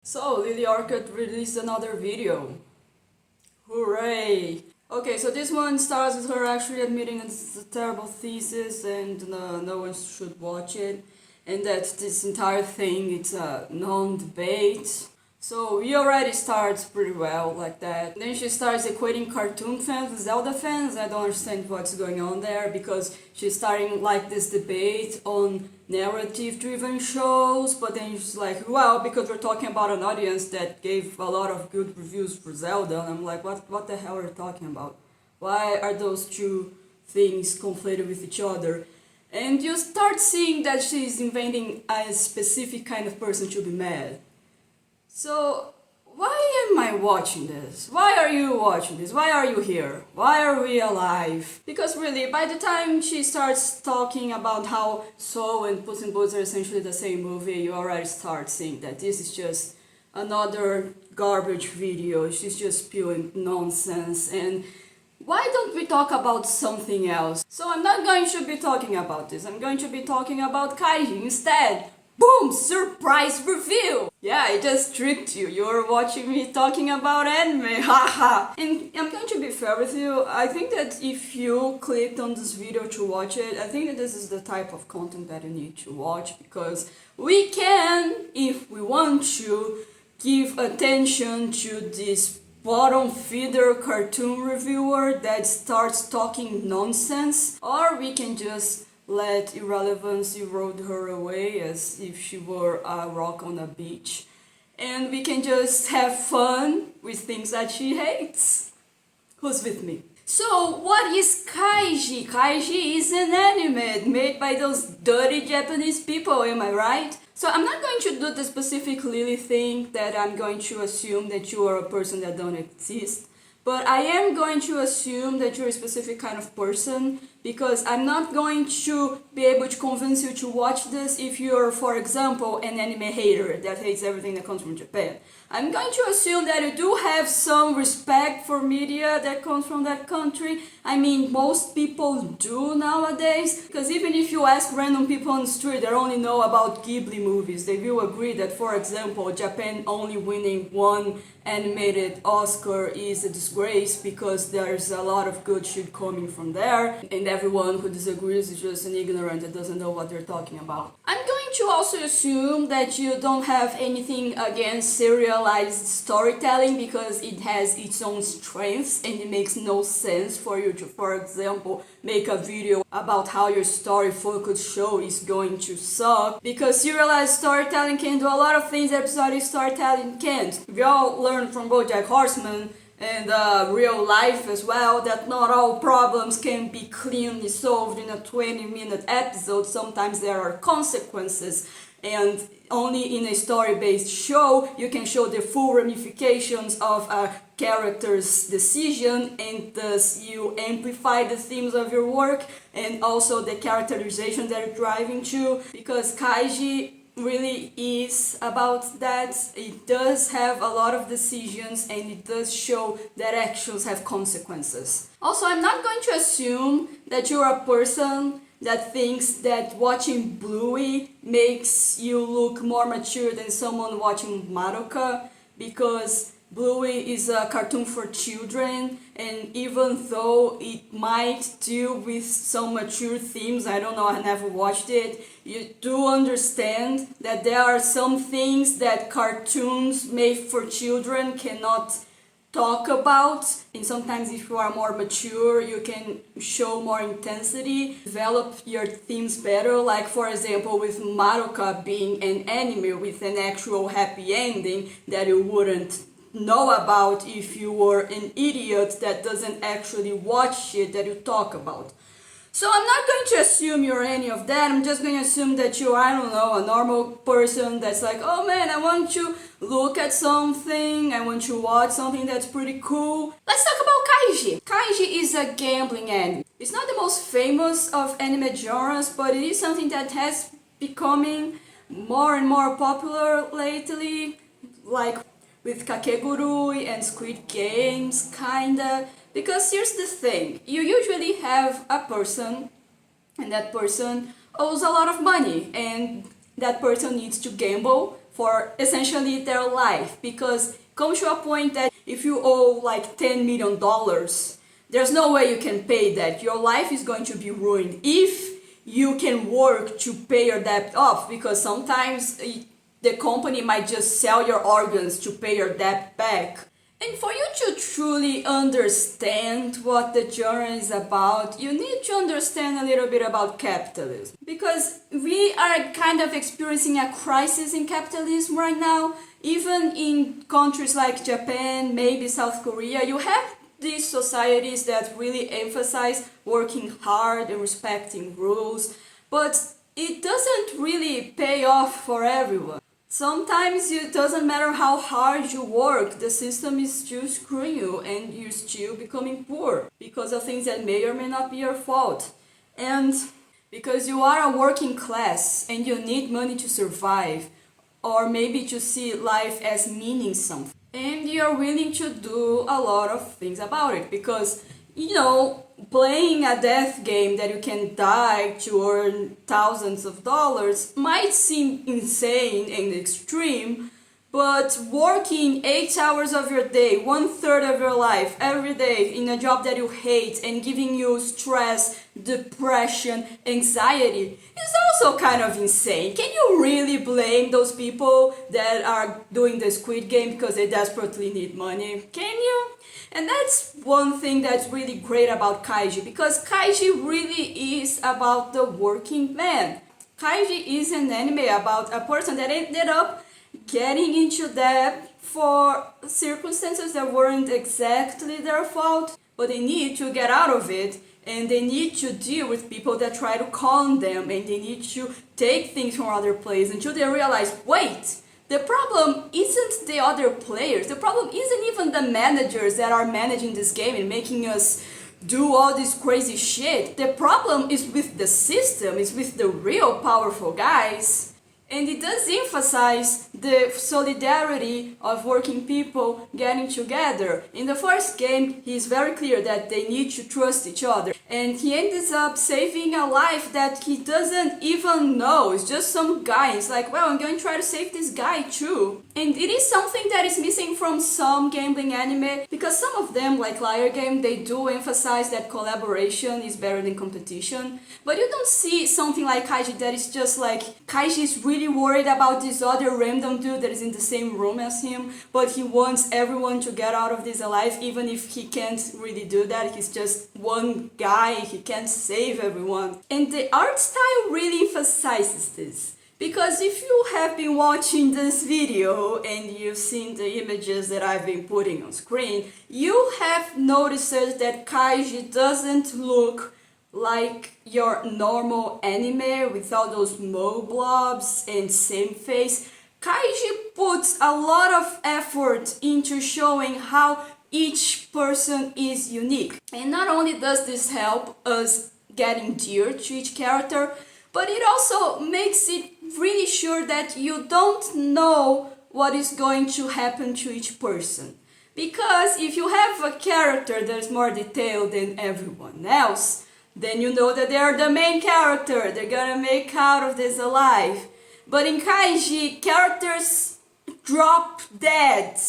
So, Lily Orchid released another video. Hooray! Okay, so this one starts with her actually admitting it's a terrible thesis and no one should watch it, and that this entire thing it's a non-debate. So we already start pretty well like that. Then she starts equating cartoon fans with Zelda fans. I don't understand what's going on there because she's starting like this debate on narrative-driven shows, but then she's like, well, because we're talking about an audience that gave a lot of good reviews for Zelda, and I'm like, what the hell are you talking about? Why are those two things conflated with each other? And you start seeing that she's inventing a specific kind of person to be mad. So, why am I watching this? Why are you watching this? Why are you here? Why are we alive? Because really, by the time she starts talking about how Soul and Puss in Boots are essentially the same movie, you already start seeing that this is just another garbage video. She's just spewing nonsense. And why don't we talk about something else? So I'm not going to be talking about this. I'm going to be talking about Kaiji instead. Boom! Surprise reveal! Yeah, I just tricked you. You're watching me talking about anime, haha! And I'm going to be fair with you. I think that if you clicked on this video to watch it, I think that this is the type of content that you need to watch because we can, if we want to, give attention to this bottom feeder cartoon reviewer that starts talking nonsense, or we can just let irrelevancy erode her away as if she were a rock on a beach. And we can just have fun with things that she hates. Who's with me? So, what is Kaiji? Kaiji is an anime made by those dirty Japanese people, am I right? So I'm not going to do the specific Lily thing that I'm going to assume that you are a person that don't exist. But I am going to assume that you're a specific kind of person because I'm not going to be able to convince you to watch this if you're, for example, an anime hater that hates everything that comes from Japan. I'm going to assume that you do have some respect for media that comes from that country. I mean, most people do nowadays, because even if you ask random people on the street that only know about Ghibli movies, they will agree that, for example, Japan only winning one animated Oscar is a disgrace because there's a lot of good shit coming from there, and everyone who disagrees is just an ignorant that doesn't know what they're talking about. I'm going to also assume that you don't have anything against serialized storytelling because it has its own strengths and it makes no sense for you to, for example, make a video about how your story-focused show is going to suck because serialized storytelling can do a lot of things that episodic storytelling can't. We all learned from BoJack Horseman and real life as well that not all problems can be cleanly solved in a 20-minute episode. Sometimes there are consequences, and only in a story-based show you can show the full ramifications of a character's decision, and thus you amplify the themes of your work and also the characterization that you're driving to, because Kaiji really is about that. It does have a lot of decisions and it does show that actions have consequences. Also, I'm not going to assume that you're a person that thinks that watching Bluey makes you look more mature than someone watching Madoka, because Bluey is a cartoon for children, and even though it might deal with some mature themes, I don't know, I never watched it, you do understand that there are some things that cartoons made for children cannot talk about, and sometimes if you are more mature you can show more intensity, develop your themes better, like for example with Madoka being an anime with an actual happy ending that you wouldn't know about if you were an idiot that doesn't actually watch shit that you talk about. So I'm not going to assume you're any of that. I'm just going to assume that you're, I don't know, a normal person that's like, oh man, I want to look at something, I want to watch something that's pretty cool. Let's talk about Kaiji. Kaiji is a gambling anime. It's not the most famous of anime genres, but it is something that has becoming more and more popular lately, like with Kakegurui and Squid Games, kinda. Because here's the thing, you usually have a person, and that person owes a lot of money, and that person needs to gamble for essentially their life, because comes to a point that if you owe like $10 million, there's no way you can pay that. Your life is going to be ruined if you can work to pay your debt off, because sometimes the company might just sell your organs to pay your debt back. And for you to truly understand what the genre is about, you need to understand a little bit about capitalism. Because we are kind of experiencing a crisis in capitalism right now. Even in countries like Japan, maybe South Korea, you have these societies that really emphasize working hard and respecting rules, but it doesn't really pay off for everyone. Sometimes it doesn't matter how hard you work, the system is still screwing you and you're still becoming poor because of things that may or may not be your fault. And because you are a working class and you need money to survive, or maybe to see life as meaning something. And you're willing to do a lot of things about it, because, playing a death game that you can die to earn thousands of dollars might seem insane and extreme, but working 8 hours of your day, 1/3 of your life, every day in a job that you hate and giving you stress, depression, anxiety is also kind of insane. Can you really blame those people that are doing the Squid Game because they desperately need money? Can you? And that's one thing that's really great about Kaiji, because Kaiji really is about the working man. Kaiji is an anime about a person that ended up getting into debt for circumstances that weren't exactly their fault, but they need to get out of it, and they need to deal with people that try to con them, and they need to take things from other players until they realize, wait, the problem isn't the other players, the problem isn't even the managers that are managing this game and making us do all this crazy shit. The problem is with the system, it's with the real powerful guys. And it does emphasize the solidarity of working people getting together. In the first game, he's very clear that they need to trust each other. And he ends up saving a life that he doesn't even know. It's just some guy. It's like, well, I'm going to try to save this guy too. And it is something that is missing from some gambling anime, because some of them, like Liar Game, they do emphasize that collaboration is better than competition. But you don't see something like Kaiji that is just like, Kaiji is really worried about this other random dude that is in the same room as him, but he wants everyone to get out of this alive, even if he can't really do that. He's just one guy, he can't save everyone. And the art style really emphasizes this, because if you have been watching this video and you've seen the images that I've been putting on screen, you have noticed that Kaiji doesn't look like your normal anime with all those mo blobs and same face. Kaiji puts a lot of effort into showing how each person is unique. And not only does this help us get endeared to each character, but it also makes it really sure that you don't know what is going to happen to each person. Because if you have a character that's more detailed than everyone else, then you know that they are the main character, they're gonna make out of this alive. But in Kaiji, characters drop dead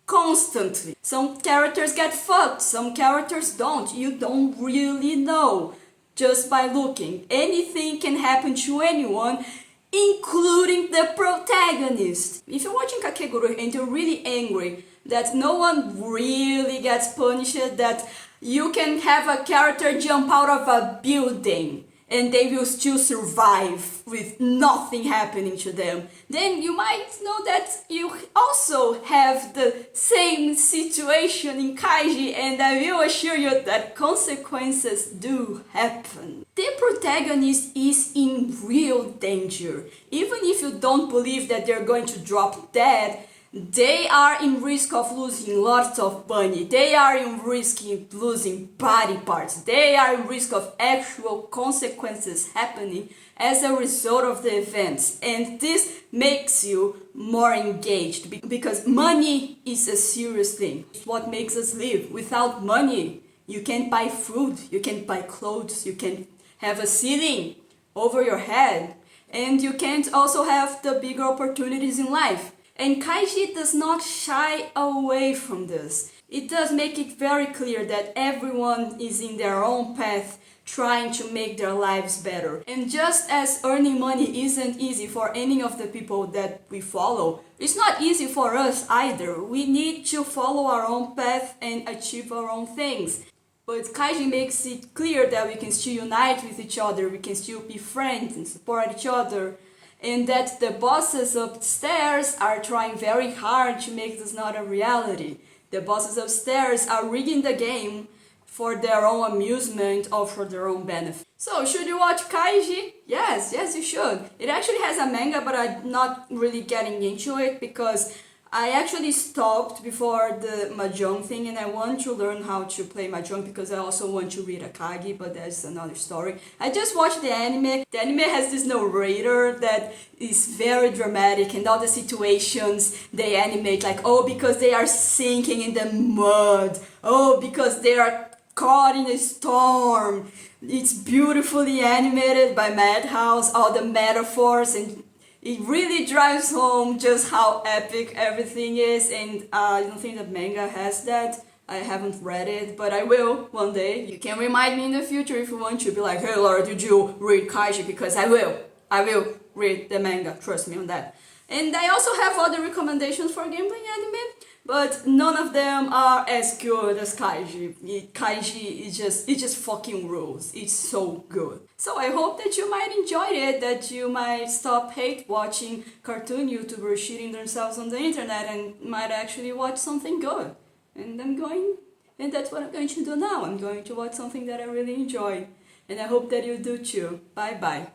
constantly. Some characters get fucked, some characters don't. You don't really know just by looking. Anything can happen to anyone, including the protagonist. If you're watching Kakegurui and you're really angry that no one really gets punished, that you can have a character jump out of a building and they will still survive with nothing happening to them, then you might know that you also have the same situation in Kaiji, and I will assure you that consequences do happen. The protagonist is in real danger. Even if you don't believe that they're going to drop dead, they are in risk of losing lots of money. They are in risk of losing body parts. They are in risk of actual consequences happening as a result of the events. And this makes you more engaged, because money is a serious thing. It's what makes us live. Without money, you can't buy food, you can't buy clothes, you can't have a ceiling over your head. and you can't also have the bigger opportunities in life. And Kaiji does not shy away from this. It does make it very clear that everyone is in their own path trying to make their lives better. And just as earning money isn't easy for any of the people that we follow, it's not easy for us either. We need to follow our own path and achieve our own things. But Kaiji makes it clear that we can still unite with each other, we can still be friends and support each other, and that the bosses upstairs are trying very hard to make this not a reality. The bosses upstairs are rigging the game for their own amusement or for their own benefit. So, should you watch Kaiji? Yes, you should. It actually has a manga, but I'm not really getting into it because I actually stopped before the Mahjong thing, and I want to learn how to play Mahjong because I also want to read Akagi, but that's another story. I just watched the anime. The anime has this narrator that is very dramatic, and all the situations they animate, like, oh, because they are sinking in the mud, oh, because they are caught in a storm. It's beautifully animated by Madhouse, all the metaphors, and it really drives home just how epic everything is, and I don't think the manga has that. I haven't read it, but I will one day. You can remind me in the future if you want to. Be like, hey Laura, did you read Kaiji? Because I will read the manga, trust me on that. And I also have other recommendations for gambling anime, but none of them are as good as Kaiji. Kaiji it just fucking rules. It's so good. So I hope that you might enjoy it, that you might stop hate watching cartoon YouTubers shitting themselves on the internet and might actually watch something good. And that's what I'm going to do now. I'm going to watch something that I really enjoy. And I hope that you do too. Bye bye.